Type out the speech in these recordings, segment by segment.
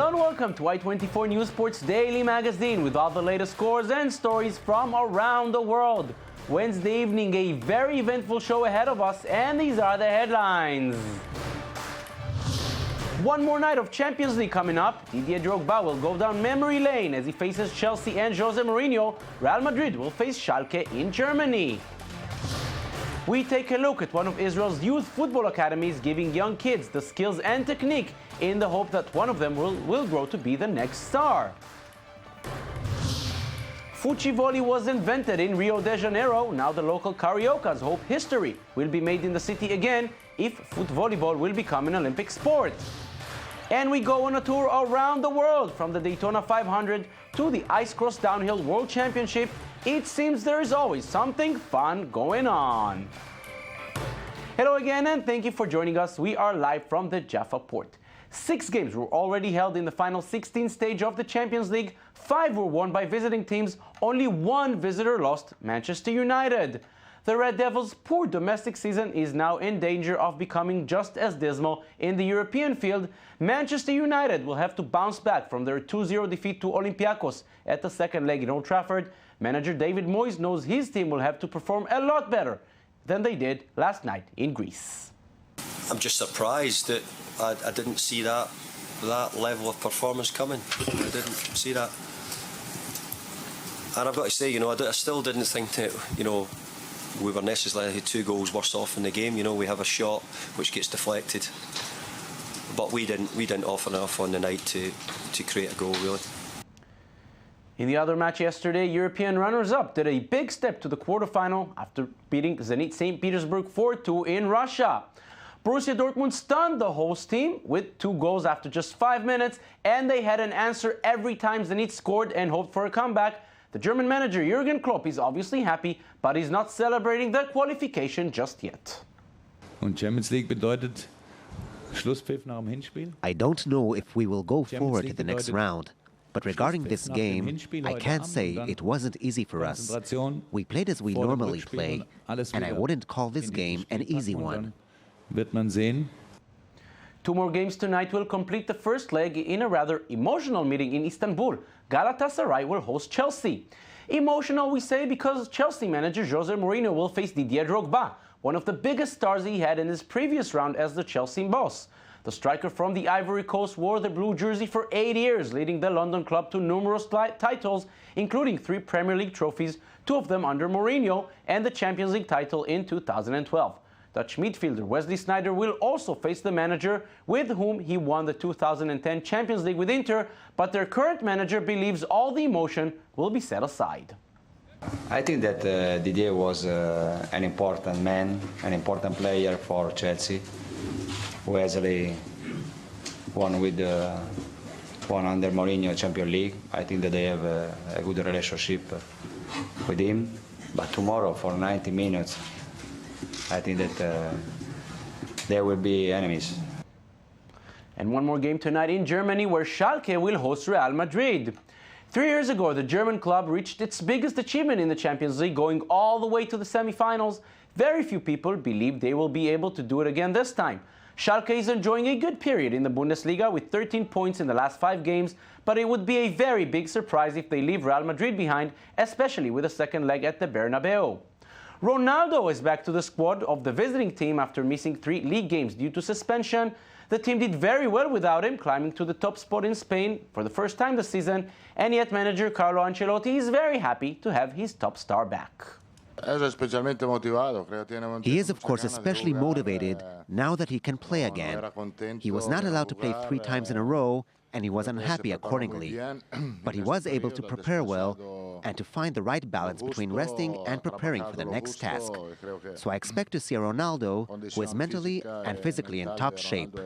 Hello and welcome to i24 News Sports Daily Magazine with all the latest scores and stories from around the world. Wednesday evening, a very eventful show ahead of us, and these are the headlines. One more night of Champions League coming up. Didier Drogba will go down memory lane as he faces Chelsea and Jose Mourinho. Real Madrid will face Schalke in Germany. We take a look at one of Israel's youth football academies, giving young kids the skills and technique in the hope that one of them will grow to be the next star. Footvolley was invented in Rio de Janeiro. Now the local Cariocas hope history will be made in the city again if footvolleyball will become an Olympic sport. And we go on a tour around the world, from the Daytona 500 to the Ice Cross Downhill World Championship. It seems there is always something fun going on. Hello again, and thank you for joining us. We are live from the Jaffa Port. 6 games were already held in the final 16 stage of the Champions League. 5 were won by visiting teams. Only 1 visitor lost, Manchester United. The Red Devils' poor domestic season is now in danger of becoming just as dismal in the European field. Manchester United will have to bounce back from their 2-0 defeat to Olympiacos at the second leg in Old Trafford. Manager David Moyes knows his team will have to perform a lot better than they did last night in Greece. I'm just surprised that I didn't see that level of performance coming. I didn't see that. And I've got to say, I still didn't think that, we were necessarily 2 goals worse off in the game. We have a shot which gets deflected. But we didn't offer enough on the night to create a goal, really. In the other match yesterday, European runners-up did a big step to the quarterfinal after beating Zenit St. Petersburg 4-2 in Russia. Borussia Dortmund stunned the host team with 2 goals after just 5 minutes, and they had an answer every time Zenit scored and hoped for a comeback. The German manager Jürgen Klopp is obviously happy, but he's not celebrating the qualification just yet. Und Champions League bedeutet Schlusspfiff nach dem Hinspiel. I don't know if we will go forward to the next round. But regarding this game, I can't say it wasn't easy for us. We played as we normally play, and I wouldn't call this game an easy one. Wird man sehen. 2 more games tonight will complete the first leg in a rather emotional meeting in Istanbul. Galatasaray will host Chelsea. Emotional, we say, because Chelsea manager Jose Mourinho will face Didier Drogba, one of the biggest stars he had in his previous round as the Chelsea boss. The striker from the Ivory Coast wore the blue jersey for 8 years, leading the London club to numerous titles, including 3 Premier League trophies, 2 of them under Mourinho, and the Champions League title in 2012. Dutch midfielder Wesley Sneijder will also face the manager with whom he won the 2010 Champions League with Inter, but their current manager believes all the emotion will be set aside. I think that Didier was an important man, an important player for Chelsea. Wesley won under Mourinho Champions League. I think that they have a good relationship with him. But tomorrow, for 90 minutes, I think that there will be enemies. And one more game tonight in Germany, where Schalke will host Real Madrid. 3 years ago, the German club reached its biggest achievement in the Champions League, going all the way to the semi-finals. Very few people believe they will be able to do it again this time. Schalke is enjoying a good period in the Bundesliga with 13 points in the last 5 games, but it would be a very big surprise if they leave Real Madrid behind, especially with a second leg at the Bernabeu. Ronaldo is back to the squad of the visiting team after missing 3 league games due to suspension. The team did very well without him, climbing to the top spot in Spain for the first time this season, and yet manager Carlo Ancelotti is very happy to have his top star back. He is, of course, especially motivated now that he can play again. He was not allowed to play 3 times in a row, and he was unhappy accordingly. But he was able to prepare well and to find the right balance between resting and preparing for the next task. So I expect to see a Ronaldo who is mentally and physically in top shape.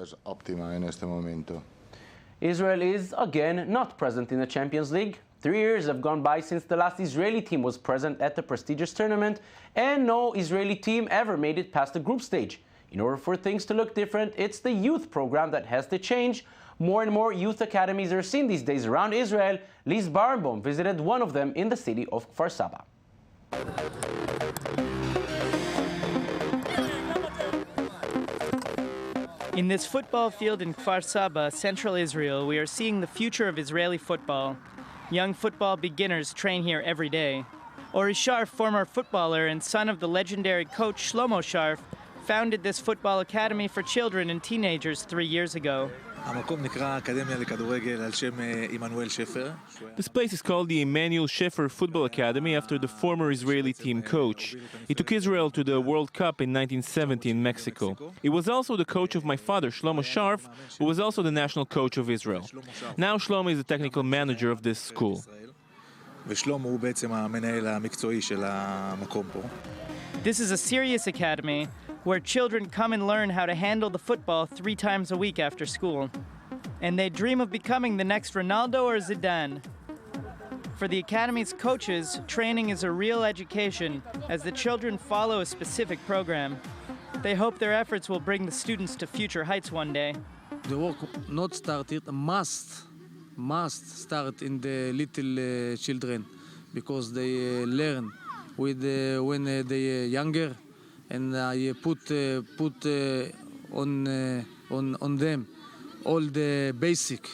Israel is again not present in the Champions League. 3 years have gone by since the last Israeli team was present at the prestigious tournament, and no Israeli team ever made it past the group stage. In order for things to look different, it's the youth program that has to change. More and more youth academies are seen these days around Israel. Liz Barnbaum visited one of them in the city of Kfar Saba. In this football field in Kfar Saba, central Israel, we are seeing the future of Israeli football. Young football beginners train here every day. Ori Sharf, former footballer and son of the legendary coach Shlomo Sharf, founded this football academy for children and teenagers 3 years ago. This place is called the Emanuel Scheffer Football Academy after the former Israeli team coach. He took Israel to the World Cup in 1970 in Mexico. He was also the coach of my father, Shlomo Sharf, who was also the national coach of Israel. Now Shlomo is the technical manager of this school. This is a serious academy where children come and learn how to handle the football 3 times a week after school. And they dream of becoming the next Ronaldo or Zidane. For the academy's coaches, training is a real education as the children follow a specific program. They hope their efforts will bring the students to future heights one day. The work not started, must start in the little children, because they learn with when they younger, and I put on them all the basic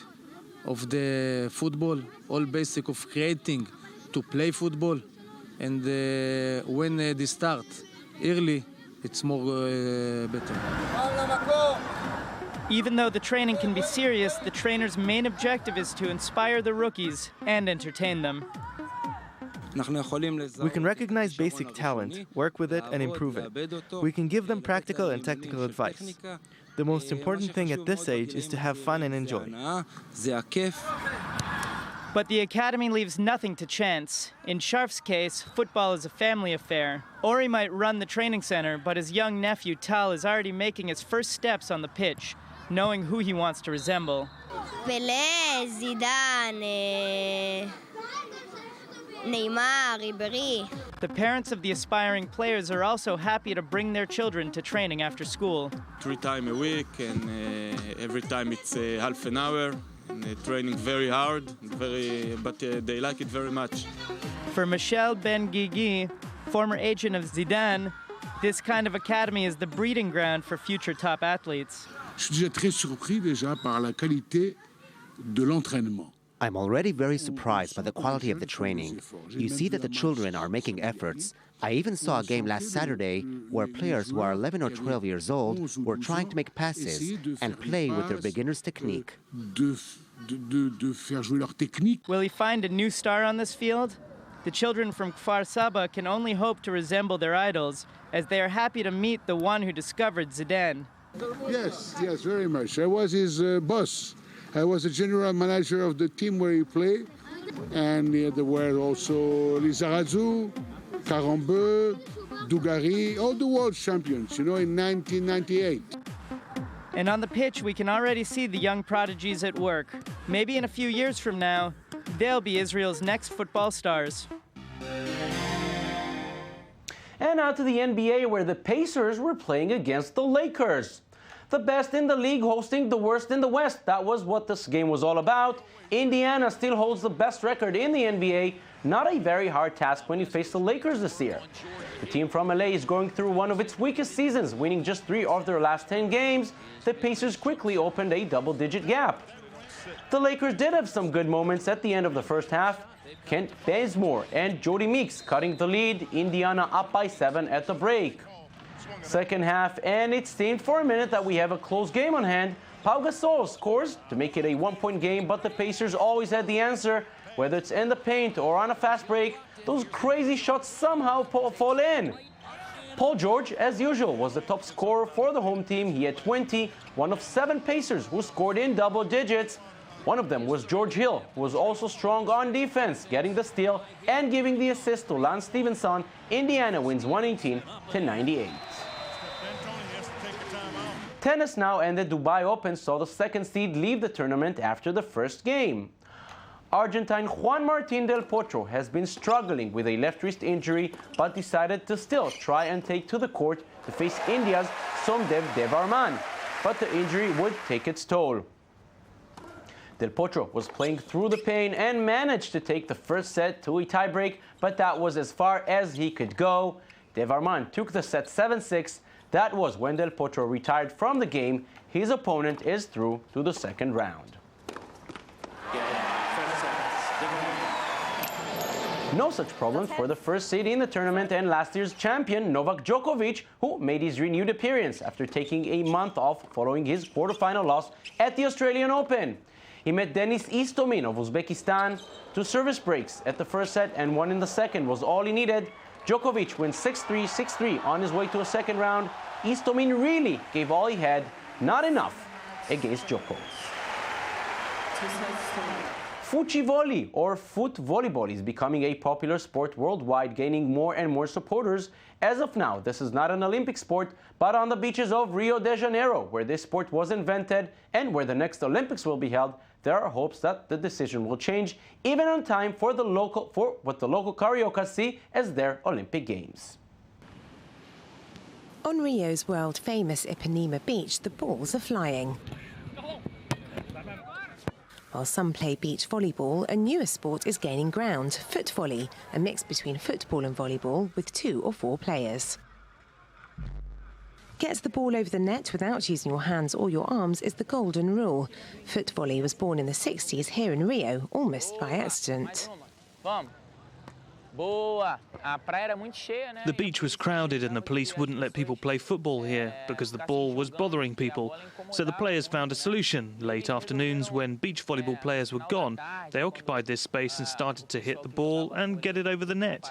of the football, all basic of creating to play football, and when they start early, it's more better. Even though the training can be serious, the trainer's main objective is to inspire the rookies and entertain them. We can recognize basic talent, work with it, and improve it. We can give them practical and technical advice. The most important thing at this age is to have fun and enjoy. But the academy leaves nothing to chance. In Sharf's case, football is a family affair. Ori might run the training center, but his young nephew Tal is already making his first steps on the pitch, knowing who he wants to resemble. Pelé, Zidane, Neymar, Ribéry. The parents of the aspiring players are also happy to bring their children to training after school. 3 times a week, and every time it's half an hour. And training very hard, but they like it very much. For Michel Ben Guigui, former agent of Zidane, this kind of academy is the breeding ground for future top athletes. I'm already very surprised by the quality of the training. You see that the children are making efforts. I even saw a game last Saturday where players who are 11 or 12 years old were trying to make passes and play with their beginner's technique. Will he find a new star on this field? The children from Kfar Saba can only hope to resemble their idols, as they are happy to meet the one who discovered Zidane. Yes, very much. I was his boss. I was the general manager of the team where he played, and there were also Lizarazu, Karambeu, Dugarry, all the world champions, in 1998. And on the pitch, we can already see the young prodigies at work. Maybe in a few years from now, they'll be Israel's next football stars. And now to the NBA, where the Pacers were playing against the Lakers. The best in the league hosting the worst in the West. That was what this game was all about. Indiana still holds the best record in the NBA. Not a very hard task when you face the Lakers this year. The team from LA is going through one of its weakest seasons, winning just 3 of their last 10 games. The Pacers quickly opened a double-digit gap. The Lakers did have some good moments at the end of the first half. Kent Bazemore and Jody Meeks cutting the lead. Indiana up by 7 at the break. Second half, and it seemed for a minute that we have a close game on hand. Pau Gasol scores to make it a 1-point game, but the Pacers always had the answer. Whether it's in the paint or on a fast break, those crazy shots somehow fall in. Paul George, as usual, was the top scorer for the home team. He had 20, one of 7 Pacers who scored in double digits. One of them was George Hill, who was also strong on defense, getting the steal and giving the assist to Lance Stevenson. Indiana wins 118-98. Tennis now, and the Dubai Open saw the second seed leave the tournament after the first game. Argentine Juan Martín del Potro has been struggling with a left wrist injury, but decided to still try and take to the court to face India's Somdev Devarman. But the injury would take its toll. Del Potro was playing through the pain and managed to take the first set to a tiebreak, but that was as far as he could go. Devarman took the set 7-6. That was when Del Potro retired from the game. His opponent is through to the second round. No such problems for the first seed in the tournament and last year's champion Novak Djokovic, who made his renewed appearance after taking a month off following his quarterfinal loss at the Australian Open. He met Denis Istomin of Uzbekistan. 2 service breaks at the first set and 1 in the second was all he needed. Djokovic wins 6-3, 6-3 on his way to a second round. Istomin really gave all he had, not enough against Djokovic. Footvolley, or foot volleyball, is becoming a popular sport worldwide, gaining more and more supporters. As of now, this is not an Olympic sport, but on the beaches of Rio de Janeiro, where this sport was invented and where the next Olympics will be held, there are hopes that the decision will change, even on time for what the local Cariocas see as their Olympic Games. On Rio's world-famous Ipanema beach, the balls are flying. While some play beach volleyball, a newer sport is gaining ground, footvolley, a mix between football and volleyball with 2 or 4 players. Get the ball over the net without using your hands or your arms is the golden rule. Footvolley was born in the 60s here in Rio, almost by accident. The beach was crowded and the police wouldn't let people play football here because the ball was bothering people. So the players found a solution. Late afternoons, when beach volleyball players were gone, they occupied this space and started to hit the ball and get it over the net.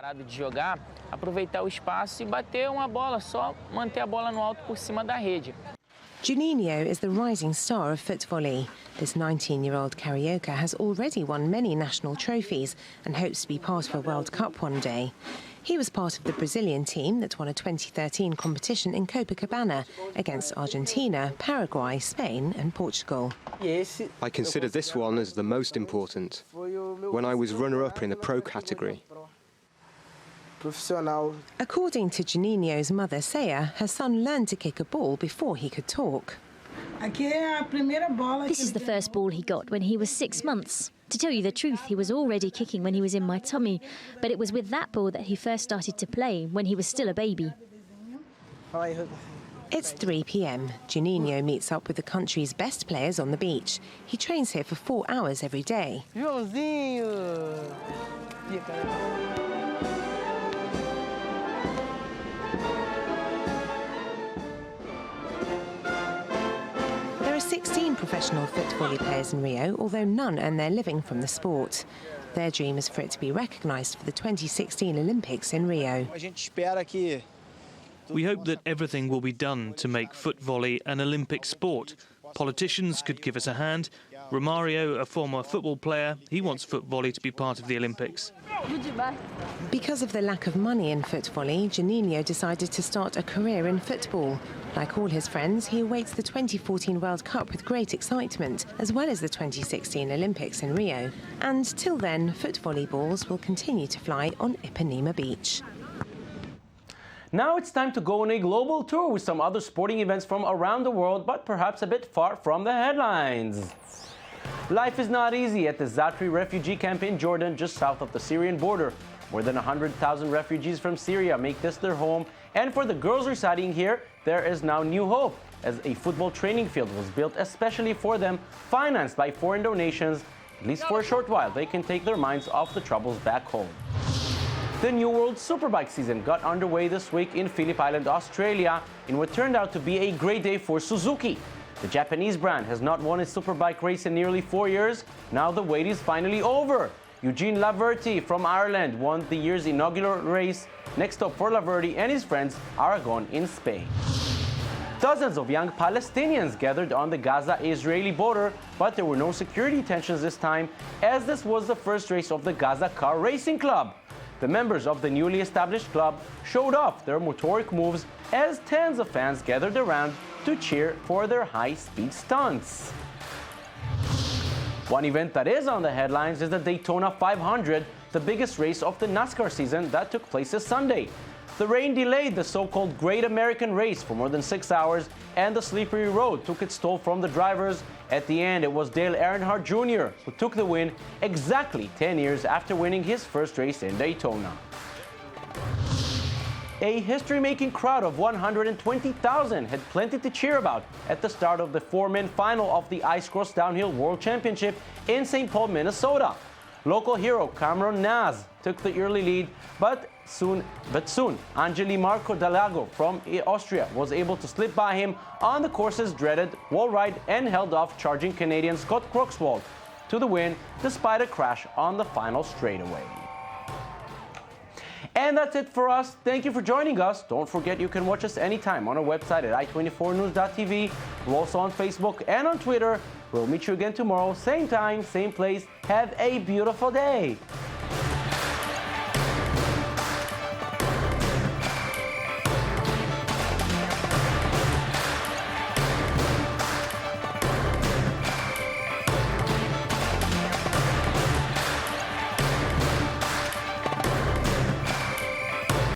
Juninho is the rising star of footvolley. This 19-year-old Carioca has already won many national trophies and hopes to be part of a World Cup one day. He was part of the Brazilian team that won a 2013 competition in Copacabana against Argentina, Paraguay, Spain and Portugal. I consider this one as the most important, when I was runner-up in the pro category. According to Juninho's mother, Seya, her son learned to kick a ball before he could talk. This is the first ball he got when he was 6 months. To tell you the truth, he was already kicking when he was in my tummy, but it was with that ball that he first started to play when he was still a baby. It's 3 p.m. Juninho meets up with the country's best players on the beach. He trains here for 4 hours every day. There are 16 professional footvolley players in Rio, although none earn their living from the sport. Their dream is for it to be recognised for the 2016 Olympics in Rio. We hope that everything will be done to make footvolley an Olympic sport. Politicians could give us a hand. Romario, a former football player, he wants footvolley to be part of the Olympics. Because of the lack of money in footvolley, Juninho decided to start a career in football. Like all his friends, he awaits the 2014 World Cup with great excitement, as well as the 2016 Olympics in Rio. And till then, footvolley balls will continue to fly on Ipanema Beach. Now it's time to go on a global tour with some other sporting events from around the world, but perhaps a bit far from the headlines. Life is not easy at the Zatri refugee camp in Jordan, just south of the Syrian border. More than 100,000 refugees from Syria make this their home, and for the girls residing here, there is now new hope, as a football training field was built especially for them, financed by foreign donations. At least for a short while, they can take their minds off the troubles back home. The New World Superbike season got underway this week in Phillip Island, Australia, in what turned out to be a great day for Suzuki. The Japanese brand has not won a superbike race in nearly 4 years. Now the wait is finally over. Eugene Laverty from Ireland won the year's inaugural race. Next up for Laverty and his friends, Aragon in Spain. Dozens of young Palestinians gathered on the Gaza-Israeli border, but there were no security tensions this time, as this was the first race of the Gaza Car Racing Club. The members of the newly established club showed off their motoric moves as tens of fans gathered around to cheer for their high-speed stunts. One event that is on the headlines is the Daytona 500, the biggest race of the NASCAR season that took place this Sunday. The rain delayed the so-called Great American Race for more than 6 hours, and the slippery road took its toll from the drivers. At the end, it was Dale Earnhardt Jr. who took the win exactly 10 years after winning his first race in Daytona. A history-making crowd of 120,000 had plenty to cheer about at the start of the four-man final of the Ice Cross Downhill World Championship in St. Paul, Minnesota. Local hero Cameron Naz took the early lead, but soon, Angeli Marco Dalago from Austria was able to slip by him on the course's dreaded wall ride and held off charging Canadian Scott Croxwald to the win despite a crash on the final straightaway. And that's it for us. Thank you for joining us. Don't forget you can watch us anytime on our website at i24news.tv. We're also on Facebook and on Twitter. We'll meet you again tomorrow, same time, same place. Have a beautiful day.